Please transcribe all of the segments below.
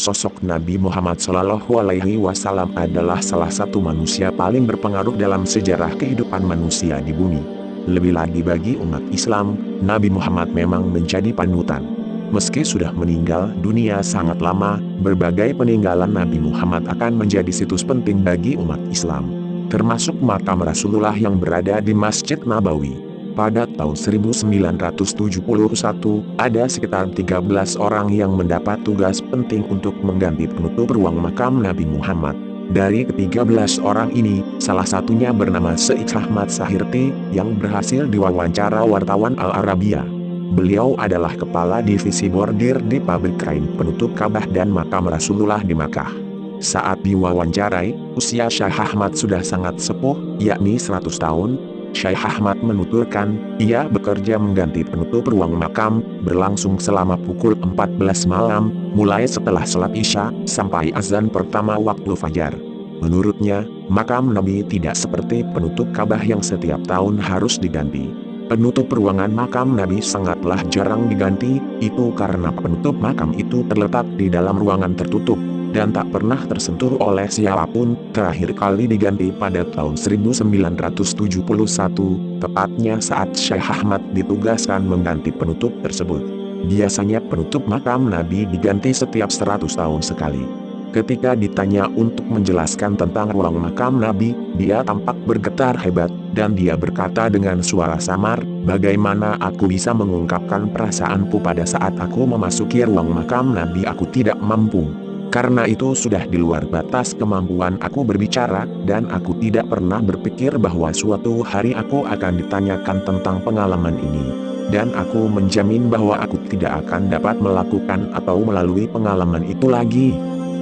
sosok Nabi Muhammad SAW adalah salah satu manusia paling berpengaruh dalam sejarah kehidupan manusia di bumi. Lebih lagi bagi umat Islam, Nabi Muhammad memang menjadi panutan. Meski sudah meninggal dunia sangat lama, berbagai peninggalan Nabi Muhammad akan menjadi situs penting bagi umat Islam, termasuk makam Rasulullah yang berada di Masjid Nabawi. Pada tahun 1971, ada sekitar 13 orang yang mendapat tugas penting untuk mengganti penutup ruang makam Nabi Muhammad. Dari ke-13 orang ini, salah satunya bernama Syekh Ahmad Sahirti, yang berhasil diwawancara wartawan Al-Arabia. Beliau adalah kepala divisi bordir di pabrik kain penutup Ka'bah dan makam Rasulullah di Makkah. Saat diwawancarai, usia Syekh Ahmad sudah sangat sepuh, yakni 100 tahun. Syekh Ahmad menuturkan, ia bekerja mengganti penutup ruang makam, berlangsung selama pukul 14 malam, mulai setelah sholat Isya, sampai azan pertama waktu fajar. Menurutnya, makam Nabi tidak seperti penutup Ka'bah yang setiap tahun harus diganti. Penutup ruangan makam Nabi sangatlah jarang diganti, itu karena penutup makam itu terletak di dalam ruangan tertutup, dan tak pernah tersentuh oleh siapapun. Terakhir kali diganti pada tahun 1971, tepatnya saat Syekh Ahmad ditugaskan mengganti penutup tersebut. Biasanya penutup makam Nabi diganti setiap 100 tahun sekali. Ketika ditanya untuk menjelaskan tentang ruang makam Nabi, dia tampak bergetar hebat, dan dia berkata dengan suara samar, "Bagaimana aku bisa mengungkapkan perasaanku pada saat aku memasuki ruang makam Nabi? Aku tidak mampu. Karena itu sudah di luar batas kemampuan aku berbicara, dan aku tidak pernah berpikir bahwa suatu hari aku akan ditanyakan tentang pengalaman ini. Dan aku menjamin bahwa aku tidak akan dapat melakukan atau melalui pengalaman itu lagi."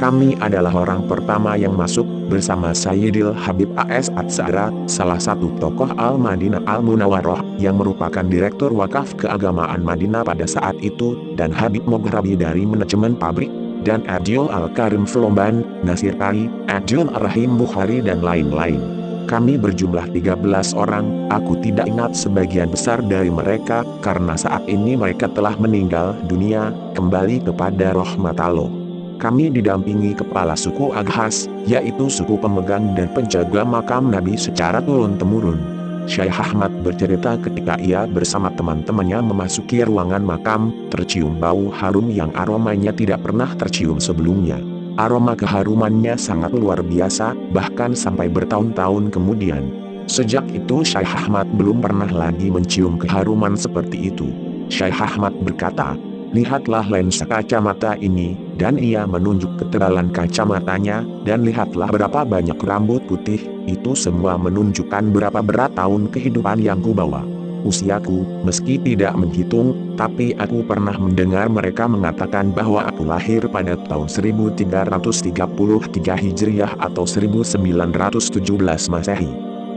Kami adalah orang pertama yang masuk, bersama Sayyidil Habib A.S. Atsara, salah satu tokoh Al-Madinah Al-Munawwarah, yang merupakan Direktur Wakaf Keagamaan Madinah pada saat itu, dan Habib Moghrabi dari manajemen pabrik, dan Abdul Al-Karim Flomban, Nasir Kari, Abdul Ar-Rahim Bukhari dan lain-lain. Kami berjumlah 13 orang, aku tidak ingat sebagian besar dari mereka, karena saat ini mereka telah meninggal dunia, kembali kepada rahmatullah. Kami didampingi kepala suku Aghas, yaitu suku pemegang dan penjaga makam Nabi secara turun-temurun. Syekh Ahmad bercerita ketika ia bersama teman-temannya memasuki ruangan makam, tercium bau harum yang aromanya tidak pernah tercium sebelumnya. Aroma keharumannya sangat luar biasa, bahkan sampai bertahun-tahun kemudian. Sejak itu Syekh Ahmad belum pernah lagi mencium keharuman seperti itu. Syekh Ahmad berkata, "Lihatlah lensa kacamata ini," dan ia menunjuk ketebalan kacamatanya, "dan lihatlah berapa banyak rambut putih, itu semua menunjukkan berapa berat tahun kehidupan yang kubawa. Usiaku, meski tidak menghitung, tapi aku pernah mendengar mereka mengatakan bahwa aku lahir pada tahun 1333 Hijriah atau 1917 Masehi.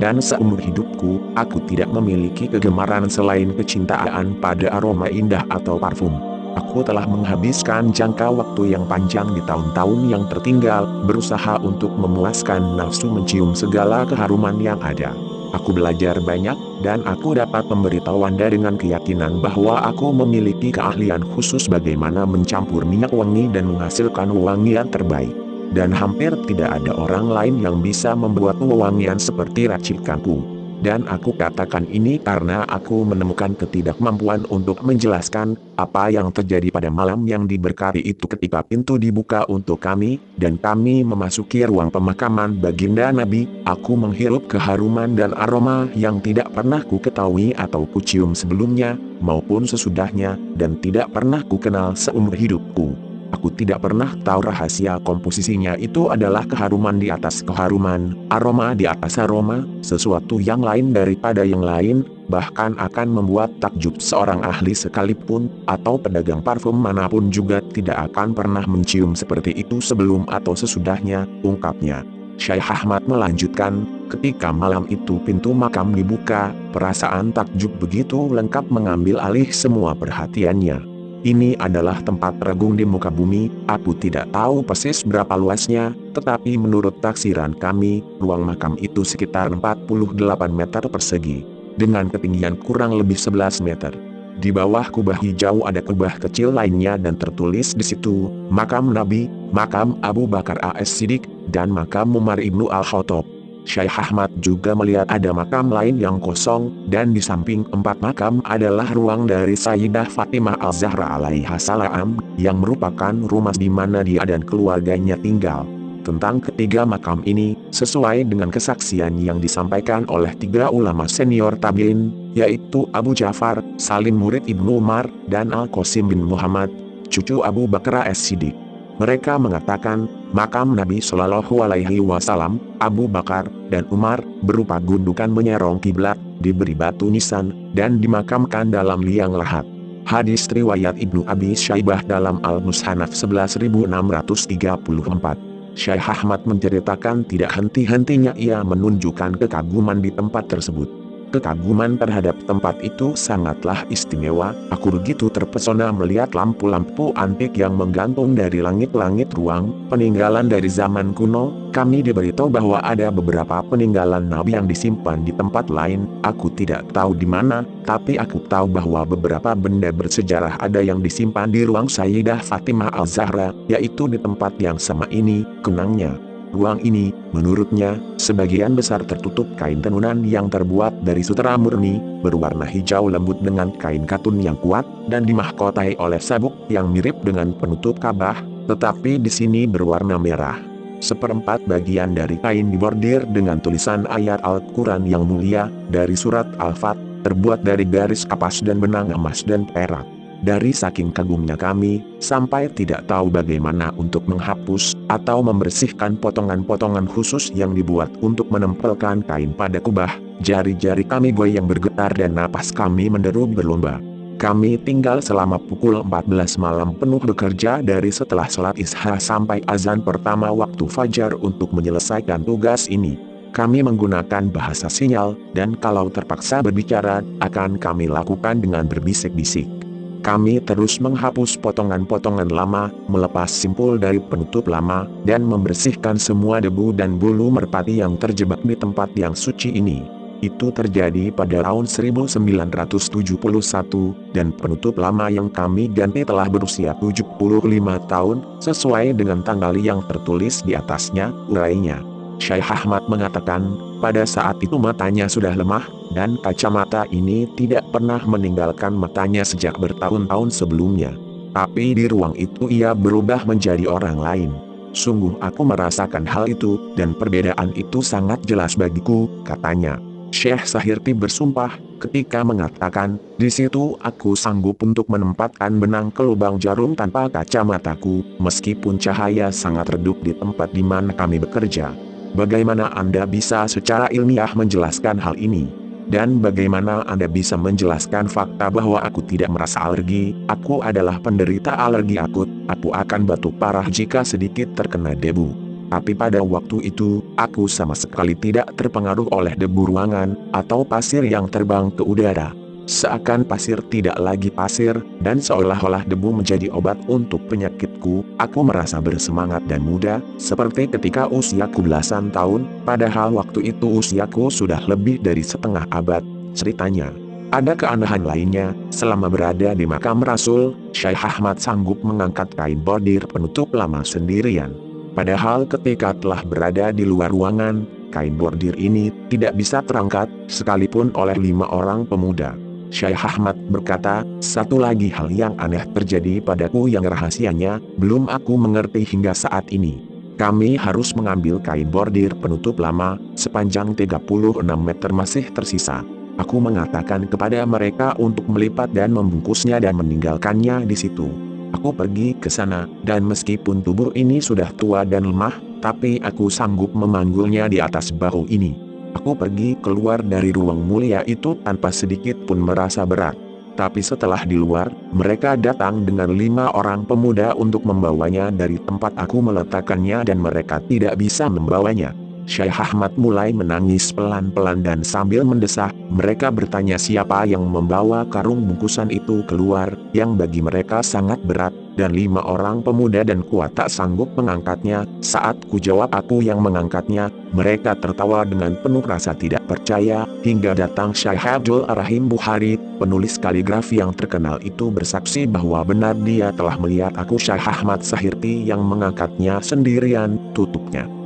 Dan seumur hidupku, aku tidak memiliki kegemaran selain kecintaan pada aroma indah atau parfum. Aku telah menghabiskan jangka waktu yang panjang di tahun-tahun yang tertinggal, berusaha untuk memuaskan nafsu mencium segala keharuman yang ada. Aku belajar banyak, dan aku dapat memberitahu Anda dengan keyakinan bahwa aku memiliki keahlian khusus bagaimana mencampur minyak wangi dan menghasilkan wewangian terbaik. Dan hampir tidak ada orang lain yang bisa membuat wewangian seperti racikanku. Dan aku katakan ini karena aku menemukan ketidakmampuan untuk menjelaskan apa yang terjadi pada malam yang diberkati itu ketika pintu dibuka untuk kami, dan kami memasuki ruang pemakaman baginda Nabi. Aku menghirup keharuman dan aroma yang tidak pernah ku ketahui atau ku cium sebelumnya, maupun sesudahnya, dan tidak pernah ku kenal seumur hidupku. Aku tidak pernah tahu rahasia komposisinya itu adalah keharuman di atas keharuman, aroma di atas aroma, sesuatu yang lain daripada yang lain, bahkan akan membuat takjub seorang ahli sekalipun, atau pedagang parfum manapun juga tidak akan pernah mencium seperti itu sebelum atau sesudahnya, ungkapnya. Syekh Ahmad melanjutkan, ketika malam itu pintu makam dibuka, perasaan takjub begitu lengkap mengambil alih semua perhatiannya. Ini adalah tempat teragung di muka bumi, aku tidak tahu persis berapa luasnya, tetapi menurut taksiran kami, ruang makam itu sekitar 48 meter persegi, dengan ketinggian kurang lebih 11 meter. Di bawah kubah hijau ada kubah kecil lainnya dan tertulis di situ, "Makam Nabi, makam Abu Bakar As-Siddiq, dan makam Umar ibnu Al-Khattab. Syekh Ahmad juga melihat ada makam lain yang kosong, dan di samping 4 makam adalah ruang dari Sayyidah Fatimah Al-Zahra alaihissalam, yang merupakan rumah di mana dia dan keluarganya tinggal. Tentang ketiga makam ini, sesuai dengan kesaksian yang disampaikan oleh 3 ulama senior tabi'in, yaitu Abu Ja'far, Salim murid Ibnu Umar, dan Al-Qasim bin Muhammad, cucu Abu Bakar As-Siddiq. Mereka mengatakan, makam Nabi Shallallahu Alaihi Wasallam, Abu Bakar, dan Umar, berupa gundukan menyerong kiblat, diberi batu nisan, dan dimakamkan dalam liang lahat. Hadis riwayat Ibnu Abi Syaibah dalam Al-Mushanaf 11634. Syekh Ahmad menceritakan tidak henti-hentinya ia menunjukkan kekaguman di tempat tersebut. Kekaguman terhadap tempat itu sangatlah istimewa. Aku begitu terpesona melihat lampu-lampu antik yang menggantung dari langit-langit ruang, peninggalan dari zaman kuno. Kami diberitahu bahwa ada beberapa peninggalan Nabi yang disimpan di tempat lain. Aku tidak tahu di mana, tapi aku tahu bahwa beberapa benda bersejarah ada yang disimpan di ruang Sayyidah Fatimah Al-Zahra, yaitu di tempat yang sama ini, kenangnya. Ruang ini, menurutnya, sebagian besar tertutup kain tenunan yang terbuat dari sutera murni, berwarna hijau lembut dengan kain katun yang kuat, dan dimahkotai oleh sabuk yang mirip dengan penutup Ka'bah, tetapi di sini berwarna merah. Seperempat bagian dari kain dibordir dengan tulisan ayat Al-Quran yang mulia, dari surat Al-Fat, terbuat dari garis kapas dan benang emas dan perak. Dari saking kagumnya kami, sampai tidak tahu bagaimana untuk menghapus, atau membersihkan potongan-potongan khusus yang dibuat untuk menempelkan kain pada kubah. Jari-jari kami goyang bergetar dan napas kami menderu berlomba. Kami tinggal selama pukul 14 malam penuh bekerja dari setelah sholat isya sampai azan pertama waktu fajar untuk menyelesaikan tugas ini. Kami menggunakan bahasa sinyal, dan kalau terpaksa berbicara, akan kami lakukan dengan berbisik-bisik. Kami terus menghapus potongan-potongan lama, melepas simpul dari penutup lama, dan membersihkan semua debu dan bulu merpati yang terjebak di tempat yang suci ini. Itu terjadi pada tahun 1971, dan penutup lama yang kami ganti telah berusia 75 tahun, sesuai dengan tanggal yang tertulis di atasnya, urainya. Syekh Ahmad mengatakan, pada saat itu matanya sudah lemah, dan kacamata ini tidak pernah meninggalkan matanya sejak bertahun-tahun sebelumnya. Tapi di ruang itu ia berubah menjadi orang lain. Sungguh aku merasakan hal itu, dan perbedaan itu sangat jelas bagiku, katanya. Syekh Sahirti bersumpah, ketika mengatakan, di situ aku sanggup untuk menempatkan benang ke lubang jarum tanpa kacamataku, meskipun cahaya sangat redup di tempat di mana kami bekerja. Bagaimana Anda bisa secara ilmiah menjelaskan hal ini? Dan bagaimana Anda bisa menjelaskan fakta bahwa aku tidak merasa alergi? Aku adalah penderita alergi akut, aku akan batuk parah jika sedikit terkena debu. Tapi pada waktu itu, aku sama sekali tidak terpengaruh oleh debu ruangan, atau pasir yang terbang ke udara. Seakan pasir tidak lagi pasir, dan seolah-olah debu menjadi obat untuk penyakitku. Aku merasa bersemangat dan muda, seperti ketika usiaku belasan tahun, padahal waktu itu usiaku sudah lebih dari setengah abad, ceritanya. Ada keanehan lainnya, selama berada di makam Rasul, Syekh Ahmad sanggup mengangkat kain bordir penutup lama sendirian. Padahal ketika telah berada di luar ruangan, kain bordir ini tidak bisa terangkat, sekalipun oleh 5 orang pemuda. Syekh Ahmad berkata, satu lagi hal yang aneh terjadi padaku yang rahasianya, belum aku mengerti hingga saat ini. Kami harus mengambil kain bordir penutup lama, sepanjang 36 meter masih tersisa. Aku mengatakan kepada mereka untuk melipat dan membungkusnya dan meninggalkannya di situ. Aku pergi ke sana, dan meskipun tubuh ini sudah tua dan lemah, tapi aku sanggup memanggulnya di atas bahu ini. Aku pergi keluar dari ruang mulia itu tanpa sedikit pun merasa berat. Tapi setelah di luar, mereka datang dengan 5 orang pemuda untuk membawanya dari tempat aku meletakkannya dan mereka tidak bisa membawanya. Syekh Ahmad mulai menangis pelan-pelan dan sambil mendesah, mereka bertanya siapa yang membawa karung bungkusan itu keluar, yang bagi mereka sangat berat, dan 5 orang pemuda dan kuat tak sanggup mengangkatnya. Saat ku jawab aku yang mengangkatnya, mereka tertawa dengan penuh rasa tidak percaya, hingga datang Syekh Abdul Rahim Bukhari, penulis kaligrafi yang terkenal itu bersaksi bahwa benar dia telah melihat aku Syekh Ahmad Sahirti yang mengangkatnya sendirian. Tutupnya.